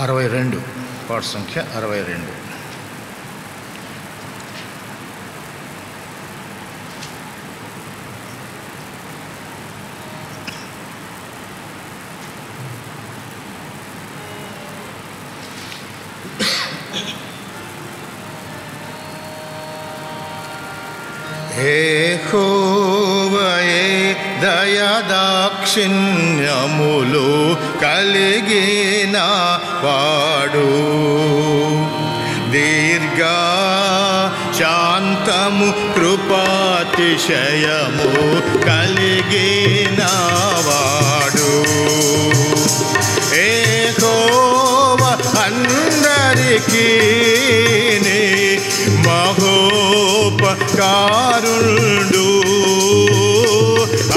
62 పాట సంఖ్య 62. యెహోవాయే దయాదాక్షిణ్యములు కలిగిన వాడు, దీర్ఘ శాంతము కృపాతిశయము కలిగిన వాడు. యెహోవా అందరికీ మహోపకారుడు,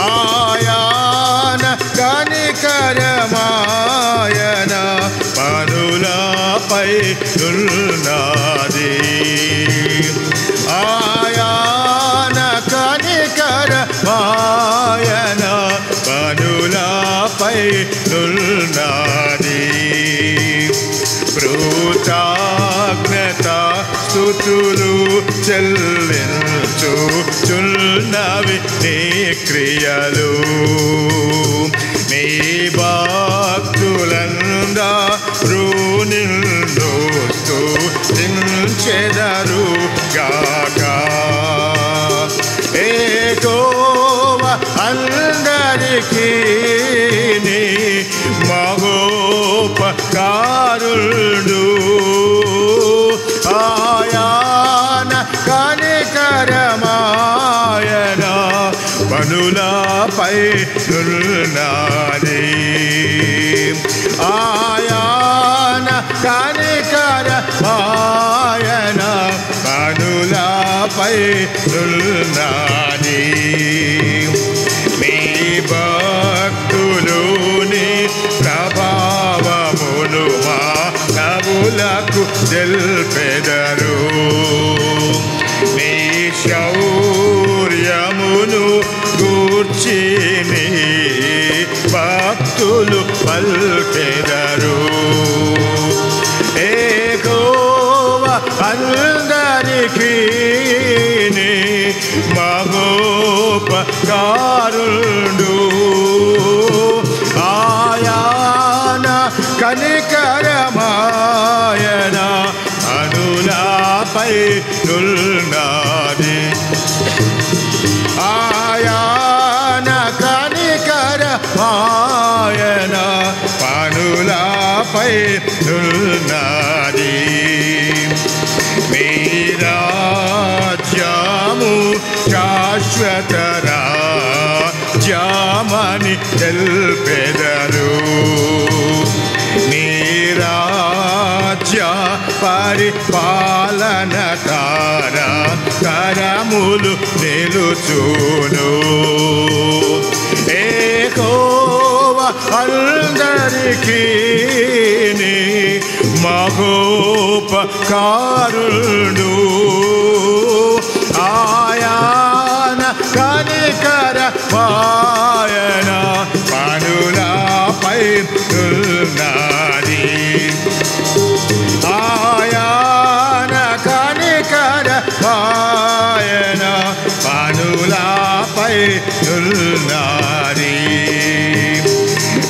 ఆయన కనికరమాయన పనులపై ఉన్నది. ఆయన కనికరమాయన పనులపై ఉన్నది. కృతజ్ఞత స్తుతులు చెల్లించుచున్నవి నీ క్రియలు. నీ భక్తులందరూ నిన్ను స్తుతించెదరు గాక. యెహోవా అందరికీ మహోపకారుడు, ఆయన కనికరమాయన పనులపై ఉన్నది. ఆయన కనికరమాయన పనులపై ఉన్నది. మీ భక్తులుని ప్రభావమును మానవులకు తెల్పెదరు. నీ శౌర్యమును గూర్చి నీ భక్తులు పల్కెదరు. యెహోవా అందరికీ మహోపకారుడు, ఆయన కనికరమాయన పనులపై ఉన్నది. ఆయన కనికరమాయన పనులపై ఉన్నది. మీ రాజ్యము శాశ్వత రాజ్యమని తెల్పెదరు. నీ రాజ్య పరిపాలన తరములు నిలుచును. యెహోవా అందరికీ మహోపకారుడు, ఆయన కనికరమాయన పనులపై ఉన్నది. ఆయన కనికరమాయన పనులపై ఉన్నది.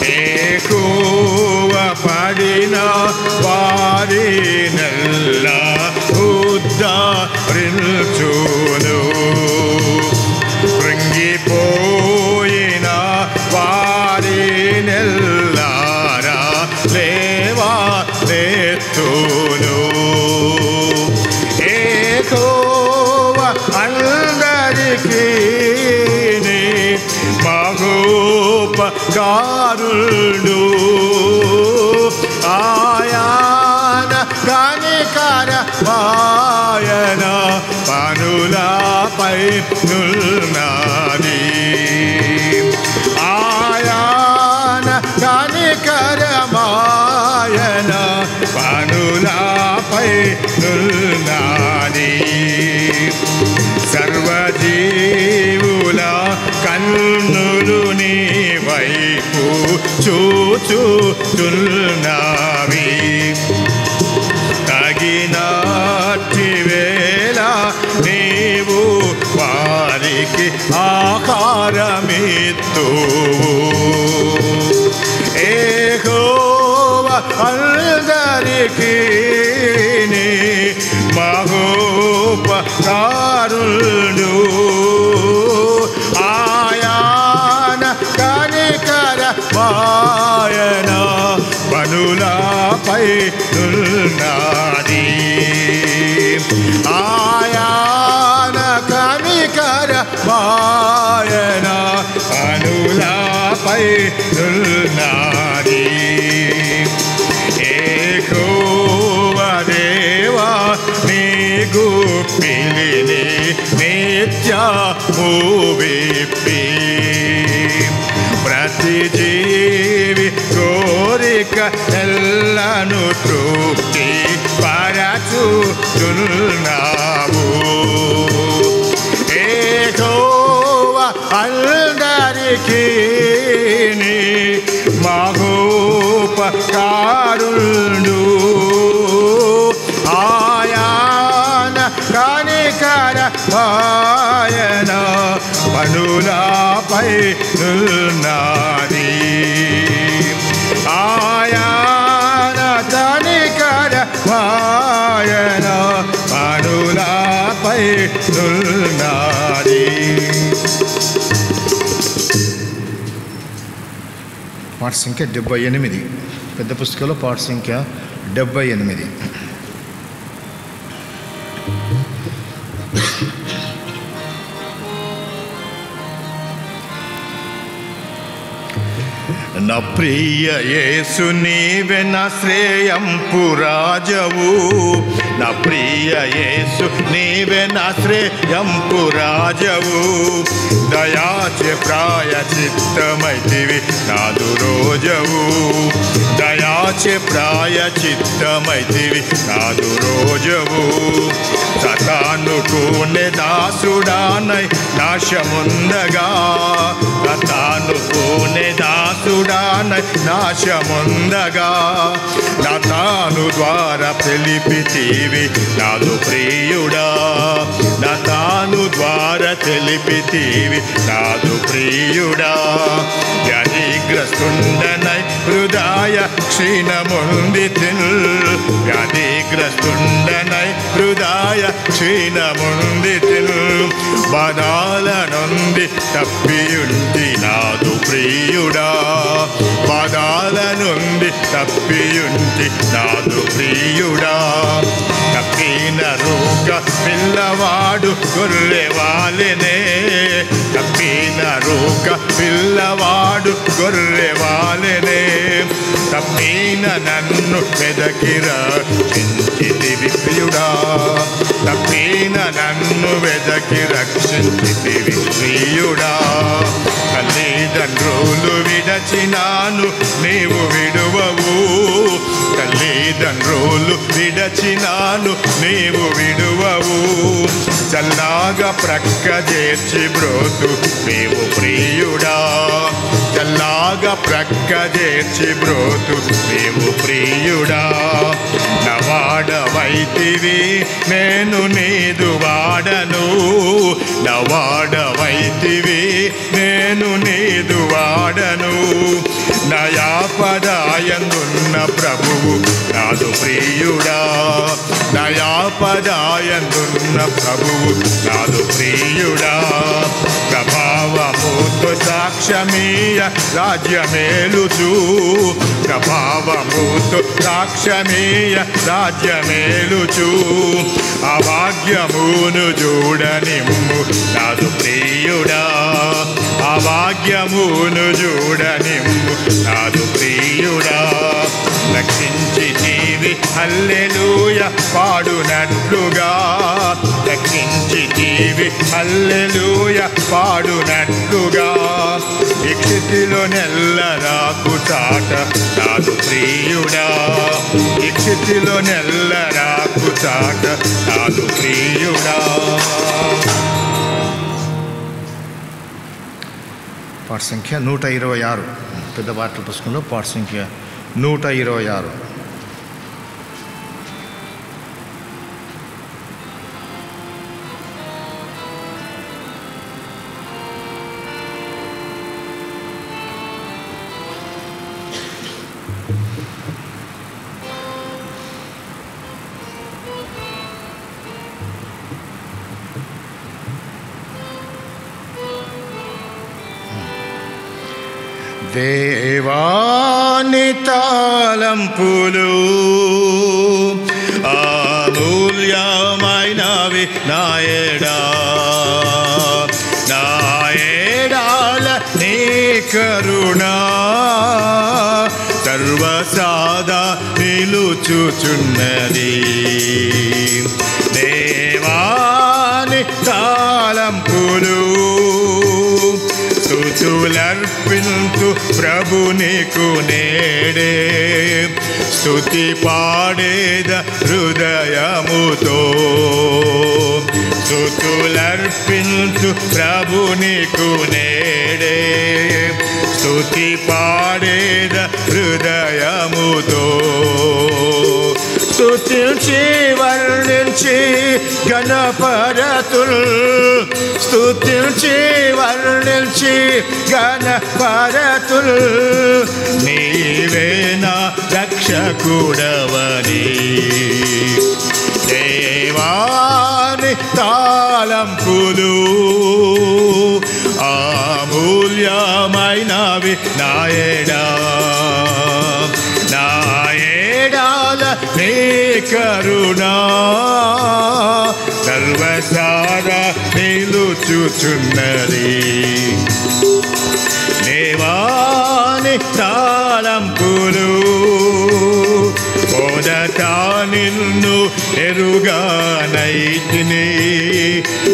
యెహోవా పడిన వారినెల్లా ఉద్ధరించును. కృంగిపోయిన వారినెల్లారా లేవనెత్తును. యెహోవా అందరికీ మహోపకారుడు, ఆయన కనికరమాయన పనులపై ఉన్నది. ఆయన కనికరమాయన పనులపై ఉన్నది. సర్వజీవుల కన్నులు నీ వైపు చూచుచున్నవి. మహోపకారుడు ఆయన కనికర మాయన మనులపై ఉన్నది ఆయన కనికర మాయన మనులపై ఉన్నది ఏకోవదేవా నీకు పిలిని నిత్యము విప్పి ప్రతి జీవి కోరిక ఎల్లను తృప్తి పరచుచున్నావు యెహోవా అందరికీ మహోపకారుడు ఆయన కనికర మాయన మనులపై ఉన్నది ఆయన కనికర మాయన మనులపై ఉన్నది. పాట సంఖ్య 78, పెద్ద పుస్తకంలో పాట సంఖ్య 78. నా ప్రియ యేసు నీవే నా శ్రేయంపు రాజవు నా ప్రియ యేసు నీవే నా శ్రేయంపు రాజవు దయాచే ప్రాయచిత్తమైతివి నాదు రోజవు దయాచే ప్రాయచిత్తమైతివి నాదు రోజవు సతానుకునే దాసుడానై నాశముందగా సతానుకునే దాసుడానై నాశముందగా నా తాను ద్వారా తెలిపితివి నాదు ప్రియుడా నా తాను ద్వారా తెలిపితివి నాదు ప్రియుడా వ్యాధిగ్రస్తుండనై హృదయ క్షీణముందితిన్ వ్యాధిగ్రస్తుండనై హృదయ క్షీణముందితిన్ బాధల నుండి తప్పియుంటి నాదు ప్రియుడా బాధల నుండి తప్పియుంటి నాదు ప్రియుడా తప్పిన రూక పిల్లవాడు గొర్రెవాలెనే తప్పిన రూక పిల్లవాడు గొర్రెవాలెనే తప్పిన నన్ను వెదకిరా చింతితివి ప్రియుడా తప్పిన నన్ను వెదకి రక్షించితివి ప్రియుడా తల్లిదండ్రులు విడచినాను నీవు విడువవు తల్లిదండ్రులు విడచినాను నీవు విడువవు చల్లాగా ప్రక్క చేర్చి బ్రోతు నీవు ప్రియుడా చల్లాగా ప్రక్క చేర్చి బ్రోతు నీవు ప్రియుడా నవాడవైతివి నేను నీదు వాడను నవాడవైతివి నేను నీదు వాడను నయాపదాయందున్న ప్రభువు నాదు ప్రియుడా నయాపదాయందున్న ప్రభువు నాదు ప్రియుడా ప్రభావముతో సాక్ష్యమీయ రాజ్యమేలుచు ప్రభావముతో సాక్ష్యమీయ రాజ్యమేలుచు అభాగ్యమును చూడనిమ్ము నాదు ప్రియుడా అభాగ్యమును చూడనిమ్ము నాదు ప్రియుడా రక్షించితివి హల్లెలూయ పాడునట్లుగా రక్షించితివి హల్లెలూయ పాడునట్లుగా ఈ క్షితిలో నెల్లరాకు చాట నాదు ప్రియుడా ఈ క్షితిలో నెల్లరాకు చాట నాదు ప్రియుడా. పాట సంఖ్య 126, పెద్ద పాటల పుస్తకంలో పాట సంఖ్య 126. దేవాని తాళంపులు అమూల్యమైనవి నాయడా నాయడాల నీ కరుణ సర్వసాదా నిలుచుచున్నది దేవాని తాళంపులు స్తుతులర్పింతు ప్రభు నీకు నేడే స్తుతి పాడేద హృదయముతో స్తుతులర్పింతు ప్రభు నీకు నేడే స్తుతి పాడేద హృదయముతో స్తుతించి వర్ణించి గణపరతుల్ స్తుతించి వర్ణించి గణపరతుల్ నీవే నా రక్షకుడవని దేవాని తాళంపులు అమూల్యమైనవి నాయడా నాయడాల నీ కరుణ సర్వసారా నిలుచుచున్నది దేవాని తాళంపులు మొదట నిన్ను ఎరుగానైతిని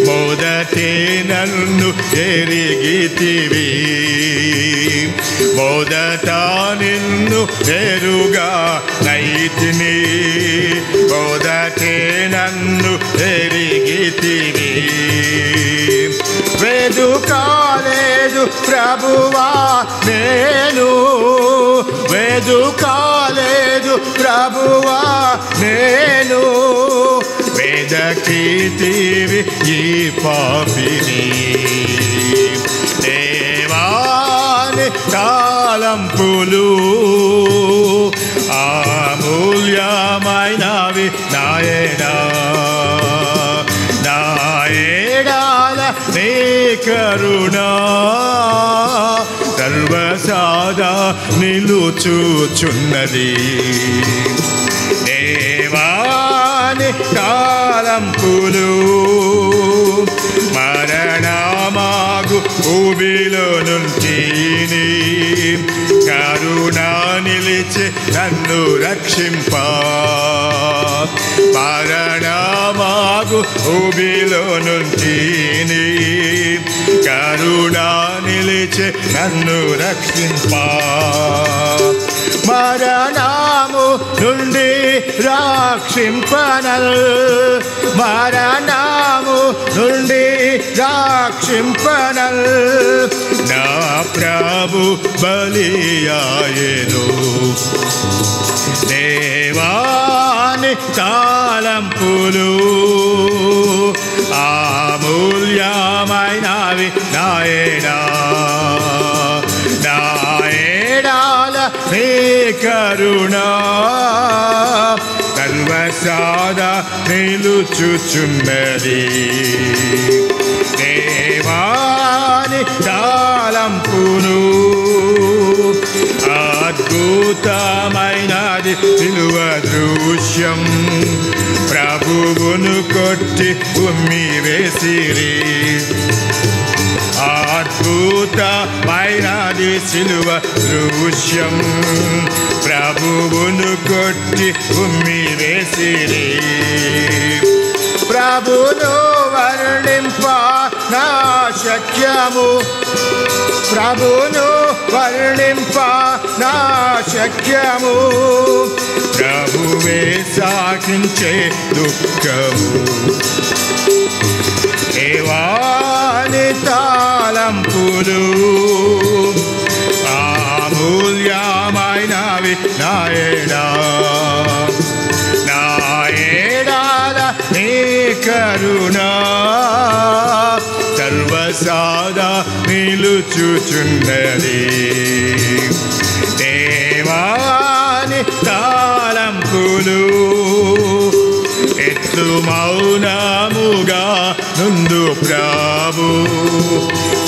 మొదటే నన్ను ఎరిగితివి మొదట నిన్ను ఎరుగానైతిని మొదటే నన్ను ఎరిగితివి వెదుకాలేదు ప్రభువా నేను వెదుకాలేదు ప్రభువా నేను వెదకితివి ఈ పాపిని దేవాని తాళంపులు అమూల్యమైనవి నాయనా నాయడాల నీ కరుణ సర్వసాదా నిలుచుచున్నది దేవాని తాళంపులు మరణమాగు ఊబిలో నుంచిని కరుణ నిలిచి నన్ను రక్షింప మరణమాగు ఊబిలో నుంచిని కరుణ నిలిచి నన్ను రక్షింప మరణము నుండి రక్షింపనల్ మరణము నుండి రక్షింపనల్ నా ప్రభు బలియాయెను దేవాని తాళంపులు అమూల్యమైనవి నాయనా నాయడాల నీ కరుణ సర్వసాదా నిలుచుచున్నది దేవాని తాళంపులు అద్భుతమైనది సిలువ దృశ్యం ప్రభువును కొట్టి ఉమ్మి వేసిరి అద్భుతమైనది సిలువ దృశ్యం ప్రభువును కొట్టి ఉమ్మి వేసిరి ప్రభును వర్ణింప నా శక్యము ప్రభును వర్ణింప నా శక్యము ప్రభువే సాకించే దుఃఖము దేవాని తాళంపులు అమూల్యమైనవి నాయనా నాయడాల నీ కరుణ సర్వసాదా నిలుచుచున్నది దేవాని తాళంపులు ఎట్లు మౌనముగా నుండు ప్రభు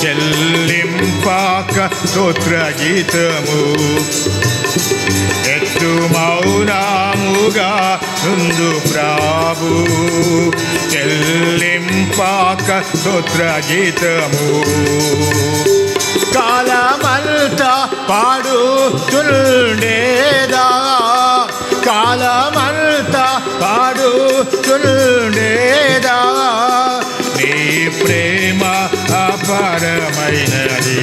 చెల్లింపు చెల్లింపాక స్తోత్ర గీతము ఎత్తు మౌనముగా నుండు ప్రభు చెల్లింపాక స్తోత్ర గీతము కాలమంతా పాడుచుండేదా కాలమంతా పాడుచుండేదా నీ ప్రేమ అపారమైనది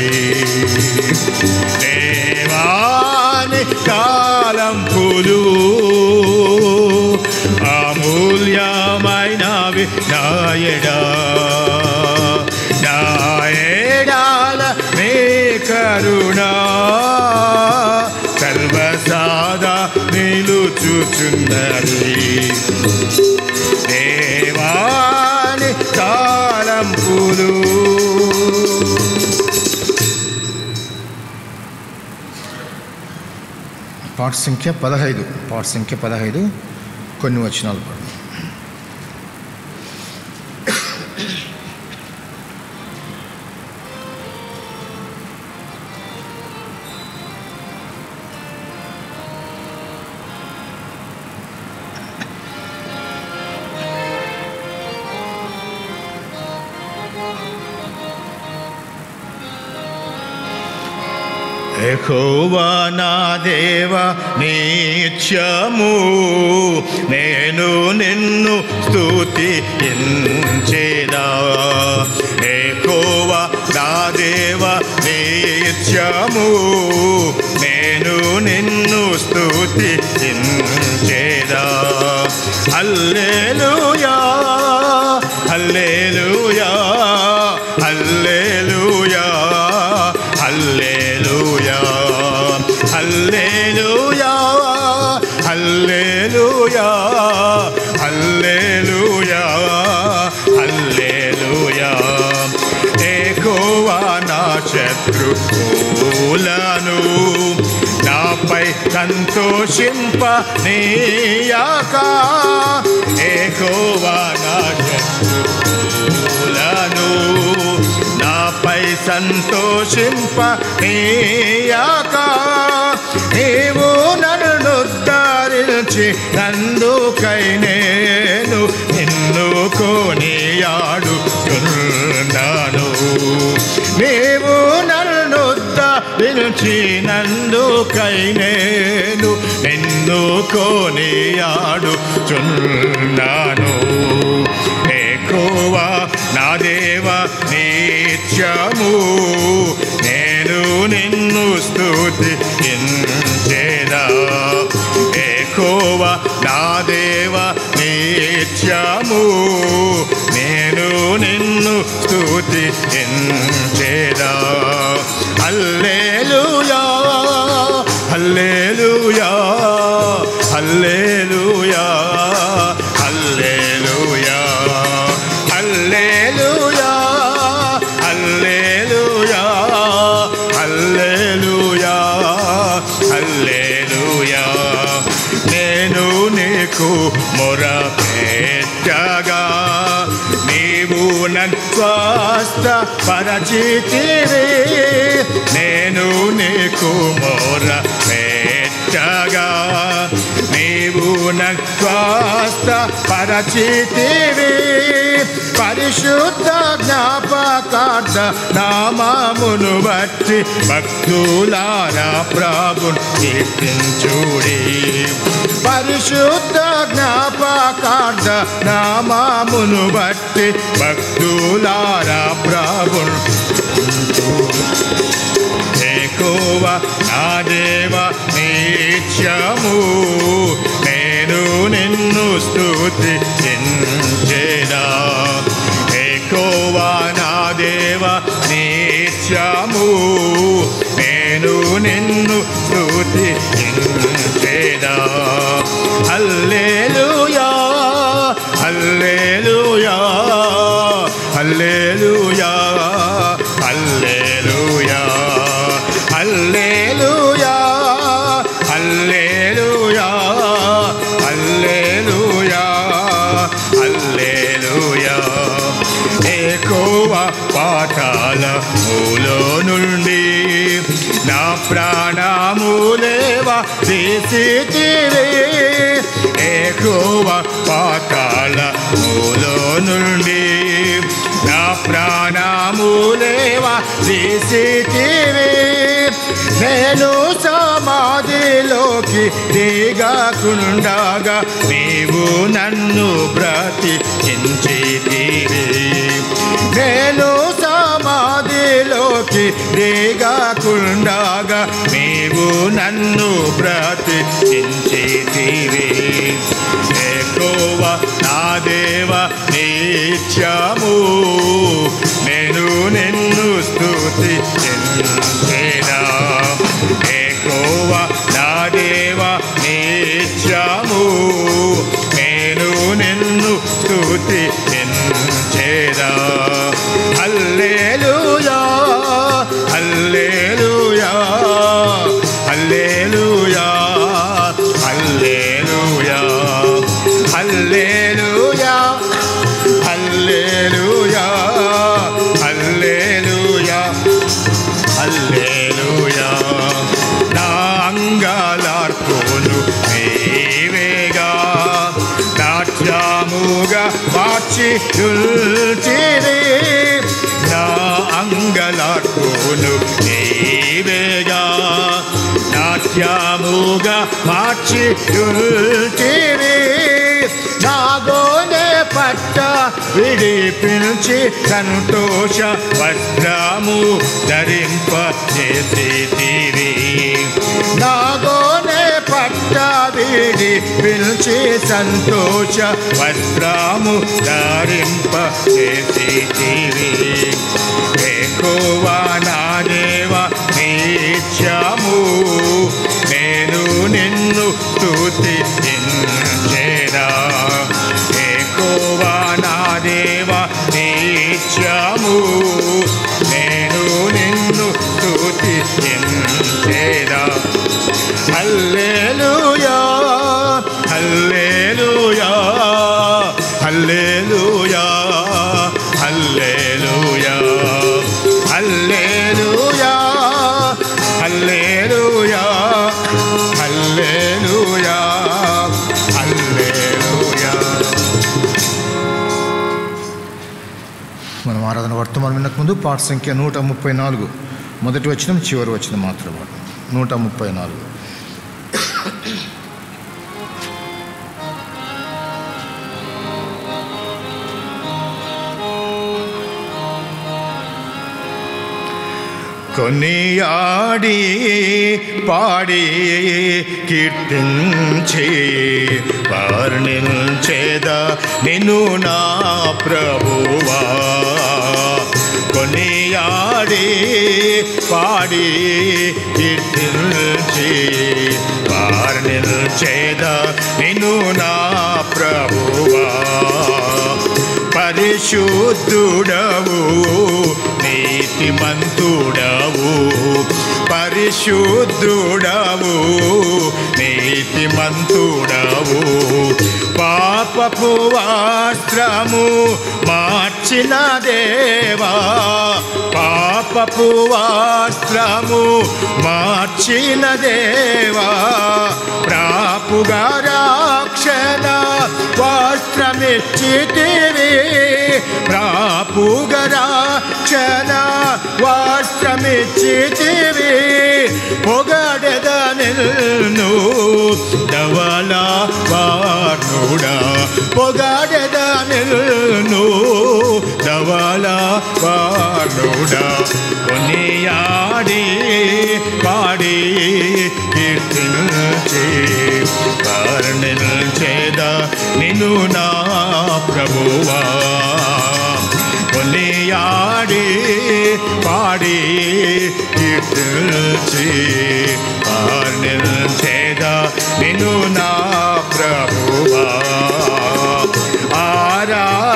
దేవాని కాలంపులు అమూల్యమైనవి నాయడా నాయడాల నీ కరుణా సర్వసాదా నిలుచుచున్నది దేవాని కాలంపులు పాట సంఖ్య 15 కొన్ని వచనాలు పడు. యెహోవా నా దేవ నిత్యము నేను నిన్ను స్తుతించెదా యెహోవా నా దేవ నిత్యము నేను నిన్ను స్తుతించెదా హల్లెలూయా హల్లెలూయా హల్లెలూయా హల్లెలూయా హల్లెలూయా హల్లెలూయా హల్లెలూయా హల్లెలూయా యెహోవా నా శత్రువులను నాపై సంతోషింపనీయక యెహోవా నా శత్రువులను నాపై సంతోషింపనీయక నీవు నన్ను ఉద్ధరించి నందుకై నేను నిన్ను కొనియాడుచున్నాను నీవు నన్ను ఉద్ధరించి నందుకై నేను నిన్ను కొనియాడుచున్నాను యెహోవా నా దేవ నిత్యము నేను నిన్ను స్తుతించెదా యెహోవా నా దేవ నిత్యము నేను నిన్ను స్తుతించెదా హల్లెలూయా హల్లెలూయా హల్లెలూయా హల్లెలూయా హల్లెలూయా హల్లెలూయా హల్లెలూయా హల్లెలూయా నేను నీకు మొరపెట్టగా నీవు నన్ను స్వస్థపరచితివి నేను నీకు మొరపెట్టగా నీవు నన్ను స్వస్థపరచితివి పరిశుద్ధ జ్ఞాపకార్థ నామమును బట్టి భక్తులారా ప్రభుని కీర్తించుడి పరిశుద్ధ జ్ఞాపకార్థ నామమును బట్టి భక్తులారా ప్రభుని యెహోవా నా దేవ నిత్యము నేను నిన్ను స్తుతించెదా యెహోవా నా దేవ నిత్యము నేను నిన్ను స్తుతించెదా హల్లెలూయా హల్లెలూయా హల్లెలూయా హల్లెలూయా హల్లెలూయా హల్లెలూయా హల్లెలూయా హల్లెలూయా యెహోవా పాతాళములో నుండి ప్రాణములేవా తీసితివి యెహోవా పాతాళములో నుండి నా ప్రాణములేవా తీసితివి నేను సమాధిలోకి దిగకుండగా నీవు నన్ను బ్రతికించితివి నేను సమాధిలోకి దిగకుండగా నీవు నన్ను బ్రతికించితివి యెహోవా నా దేవా నిత్యము నేను నిన్ను స్తుతించెదా యెహోవా నా దేవా నిత్యము నేను నిన్ను స్తుతించెదా హల్లెలూయా హల్లెలూయా హల్లెలూయా హల్లెలూయా హల్లెలూయా హల్లెలూయా హల్లెలూయా హల్లెలూయా నా అంగలార్పును నీవేగా నాట్యముగా మార్చి యుల్చిరి నా అంగలార్పును నీవేగా నాట్యముగా మార్చి యుల్చిరి నాగోనే పట్ట విడిపించి సంతోష వస్త్రము ధరింపజేసితివి నాగోనే పట్ట విడిపించి సంతోష వస్త్రము ధరింపజేసితివి యెహోవా నా దేవా నిత్యము నేను నిన్ను స్తుతించెదా యెహోవా నా దేవా నిత్యము నేను నిన్ను స్తుతించెదా హల్లెలూయా హల్లెలూయా హల్లెలూయా హల్లెలూయా హల్లెలూయా హల్లెలూయా హల్లెలూయా హల్లెలూయా. మనం ఆరాధన వర్తమానం వినక ముందు పాట సంఖ్య 134 మొదటి వచనం చివరి వచనం మాత్రం 134. కొనియాడి పాడి కీర్తించి వర్ణించేదా నిన్ను నా ప్రభువా కొనియాడి పాడి కీర్తించి వర్ణించేదా నిన్ను నా ప్రభువా పరిశుద్ధుడవు నీతిమంతుడవు పరిశుద్ధుడవు నీతిమంతుడవు పాపపు వస్త్రము మార్చిన దేవా పాపపు వస్త్రము మార్చిన దేవా ప్రాపుగా రక్షణ వస్త్రమిచ్చితివి ప్రాపుగా రక్షణ వస్త్రమిచ్చితివి పొగడెద నిన్ను ధవళ వర్ణుడా పొగడెద నిన్ను ధవళ వర్ణుడా కొనియాడి పాడి కీర్తించి వర్ణించేదా నిన్ను నా ప్రభువా కొనియాడి పాడి కీర్తించి వర్ణించేదా నిన్ను నా ప్రభువా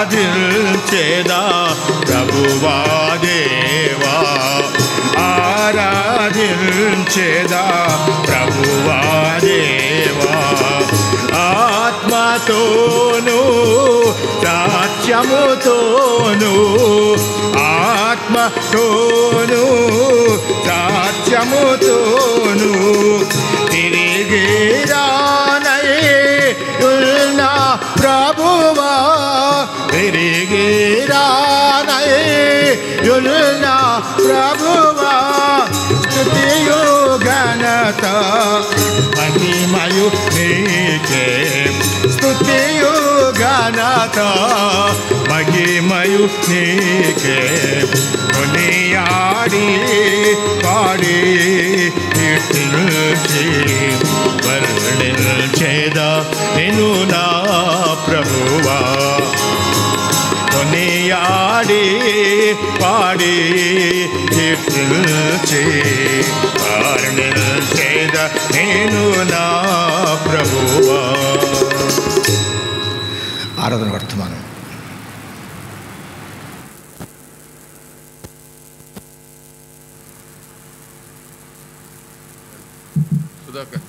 ఆరాధించేదా ప్రభువా దేవా ఆరాధించేదా ప్రభువా దేవా ఆత్మతోను సత్యముతోను ఆత్మతోను సత్యముతోను తిరిగి రానయ్యున్న ప్రభువా తిరిగి రానయ్యున్న ప్రభువా స్తుతియు ఘనత మహిమయు నీకే స్తుతియు ఘనత మహిమయు నీకే కొనియాడి పాడి కీర్తించి వర్ణించేదా నేను నా ప్రభువా కొనియాడి పాడి కీర్తించి వర్ణించేదా నేను నా ప్రభువా. ఆరాధన వర్తమానం. సుధాకర్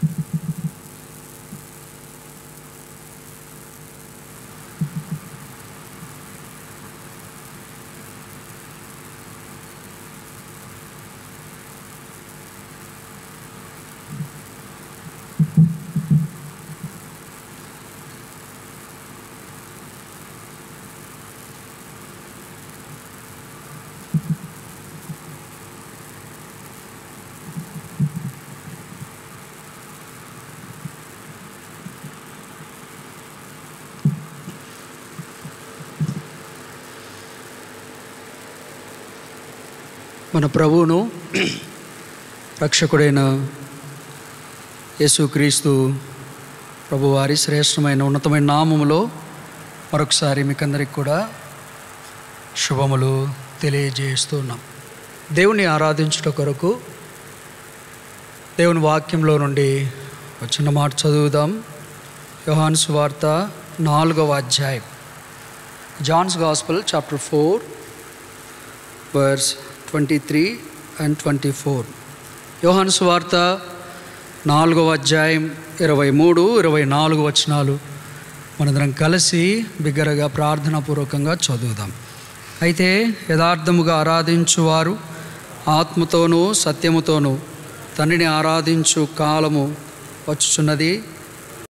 మన ప్రభువును రక్షకుడైన యేసుక్రీస్తు ప్రభువారి శ్రేష్టమైన ఉన్నతమైన నామములో మరొకసారి మీకందరికి కూడా శుభములు తెలియజేస్తున్నాం. దేవుని ఆరాధించుట కొరకు దేవుని వాక్యంలో నుండి వచ్చిన మాట చదువుదాం. యోహాను సువార్త 4వ అధ్యాయం. John's gospel chapter 4 verse 23 and 24. యోహాను సువార్త 4వ అధ్యాయం 23, 24 వచనాలు మనందరం కలిసి బిగ్గరగా ప్రార్థనాపూర్వకంగా చదువుదాం. అయితే యథార్థముగా ఆరాధించువారు ఆత్మతోనూ సత్యముతోనూ తండ్రిని ఆరాధించు కాలము వచ్చుచున్నది.